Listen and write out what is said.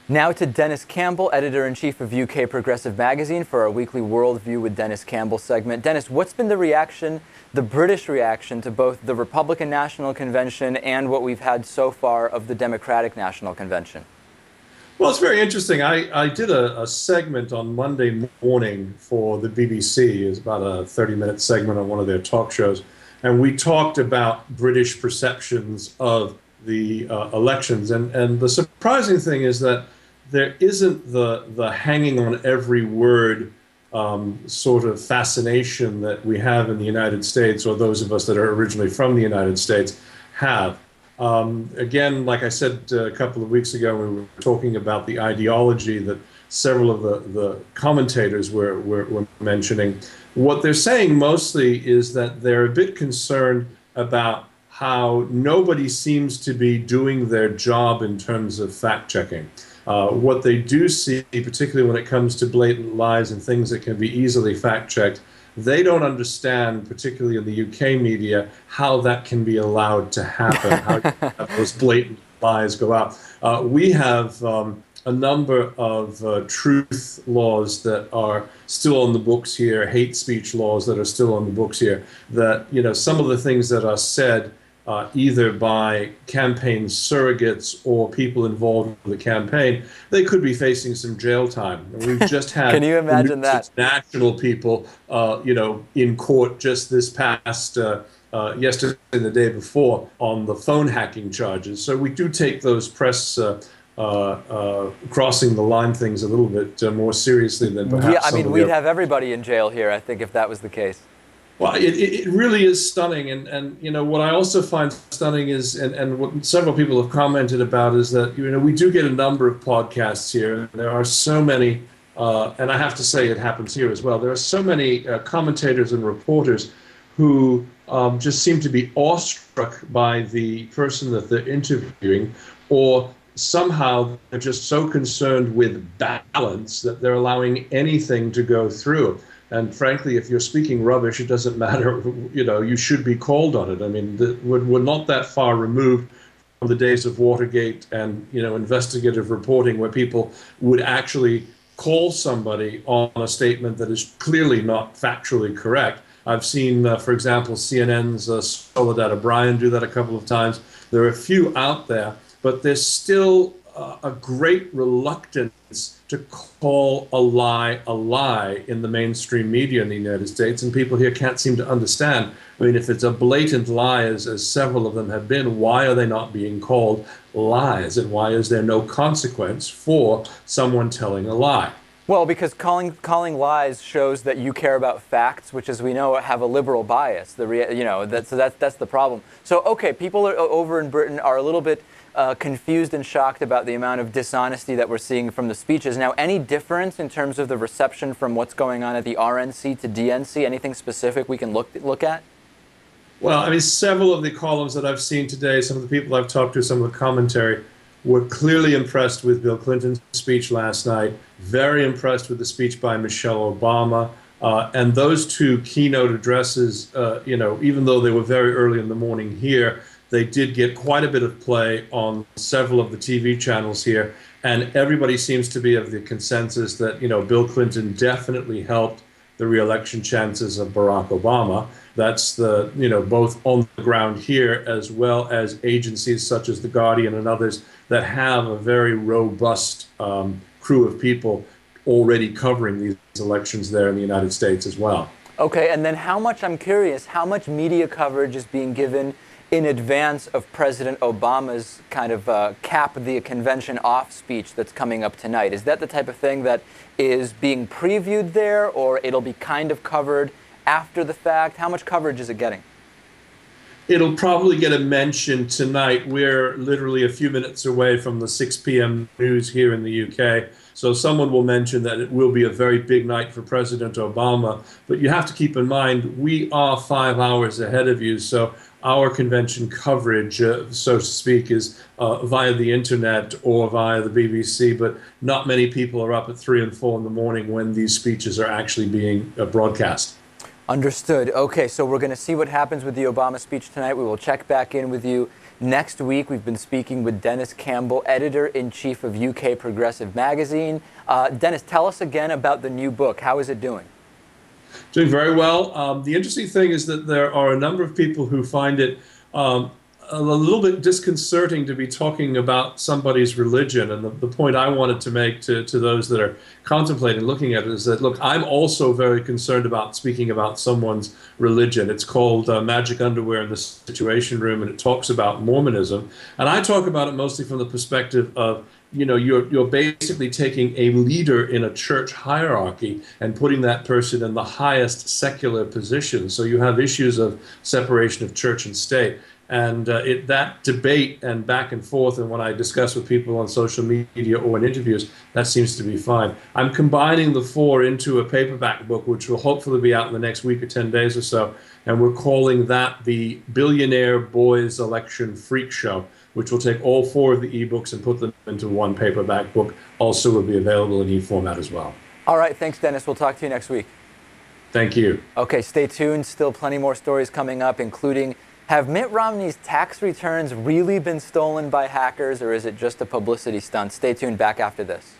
Now to Dennis Campbell, editor-in-chief of UK Progressive Magazine, for our weekly Worldview with Dennis Campbell segment. Dennis, what's been the reaction, the British reaction, to both the Republican National Convention and what we've had so far of the Democratic National Convention? Well, it's very interesting. I did a segment on Monday morning for the BBC. It was about a 30-minute segment on one of their talk shows. And we talked about British perceptions of the elections. And the surprising thing is that there isn't the hanging on every word sort of fascination that we have in the United States, or those of us that are originally from the United States have. Again, like I said a couple of weeks ago, we were talking about the ideology that several of the commentators were mentioning. What they're saying mostly is that they're a bit concerned about how nobody seems to be doing their job in terms of fact-checking. What they do see, particularly when it comes to blatant lies and things that can be easily fact-checked, they don't understand, particularly in the UK media, how that can be allowed to happen, how those blatant lies go out. We have a number of truth laws that are still on the books here, hate speech laws that are still on the books here, that, you know, some of the things that are said either by campaign surrogates or people involved in the campaign, they could be facing some jail time. And we've just had Can you imagine that? National people, you know, in court just this past yesterday and the day before on the phone hacking charges. So we do take those press crossing the line things a little bit more seriously than perhaps. Yeah, I mean, we'd have everybody in jail here, I think, if that was the case. Well, it really is stunning, and you know what I also find stunning is, and what several people have commented about is that, you know, we do get a number of podcasts here. There are so many, and I have to say it happens here as well. There are so many commentators and reporters who just seem to be awestruck by the person that they're interviewing, or somehow they're just so concerned with balance that they're allowing anything to go through. And frankly, if you're speaking rubbish, it doesn't matter, you know, you should be called on it. I mean, we're not that far removed from the days of Watergate and, you know, investigative reporting, where people would actually call somebody on a statement that is clearly not factually correct. I've seen, for example, CNN's Soledad O'Brien do that a couple of times. There are a few out there, but there's still a great reluctance to call a lie in the mainstream media in the United States, and people here can't seem to understand. I mean, if it's a blatant lie, as several of them have been, why are they not being called lies, and why is there no consequence for someone telling a lie? Well, because calling lies shows that you care about facts, which, as we know, have a liberal bias. That's the problem. So, okay, people over in Britain are a little bit confused and shocked about the amount of dishonesty that we're seeing from the speeches. Now, any difference in terms of the reception from what's going on at the RNC to DNC? Anything specific we can look at? Well, I mean, several of the columns that I've seen today, some of the people I've talked to, some of the commentary, were clearly impressed with Bill Clinton's speech last night, very impressed with the speech by Michelle Obama. And those two keynote addresses, you know, even though they were very early in the morning here, they did get quite a bit of play on several of the TV channels here. And everybody seems to be of the consensus that, you know, Bill Clinton definitely helped the re-election chances of Barack Obama. That's the, you know, both on the ground here, as well as agencies such as The Guardian and others that have a very robust crew of people already covering these elections there in the United States as well. Okay, and then I'm curious, how much media coverage is being given in advance of President Obama's kind of cap the convention off speech that's coming up tonight? Is that the type of thing that is being previewed there, or it'll be kind of covered after the fact? How much coverage is it getting? It'll probably get a mention tonight. We're literally a few minutes away from the 6 p.m. news here in the UK. So someone will mention that it will be a very big night for President Obama. But you have to keep in mind, we are 5 hours ahead of you. So our convention coverage, so to speak, is via the internet or via the BBC. But not many people are up at 3 and 4 in the morning when these speeches are actually being broadcast. Understood. Okay, so we're going to see what happens with the Obama speech tonight. We will check back in with you Next week, we've been speaking with Denis Campbell, editor-in-chief of UK Progressive Magazine. Denis, tell us again about the new book. How is it doing? Doing very well. The interesting thing is that there are a number of people who find it a little bit disconcerting to be talking about somebody's religion. And the point I wanted to make to those that are contemplating looking at it is that, look, I'm also very concerned about speaking about someone's religion. It's called Magic Underwear in the Situation Room, and it talks about Mormonism. And I talk about it mostly from the perspective of, you know, you're basically taking a leader in a church hierarchy and putting that person in the highest secular position. So you have issues of separation of church and state. And that debate and back and forth, and when I discuss with people on social media or in interviews, that seems to be fine. I'm combining the four into a paperback book, which will hopefully be out in the next week or 10 days or so. And we're calling that the Billionaire Boys Election Freak Show, which will take all four of the ebooks and put them into one paperback book. Also will be available in e-format as well. All right, thanks, Denis. We'll talk to you next week. Thank you. Okay, stay tuned. Still plenty more stories coming up, including, have Mitt Romney's tax returns really been stolen by hackers, or is it just a publicity stunt? Stay tuned. Back after this.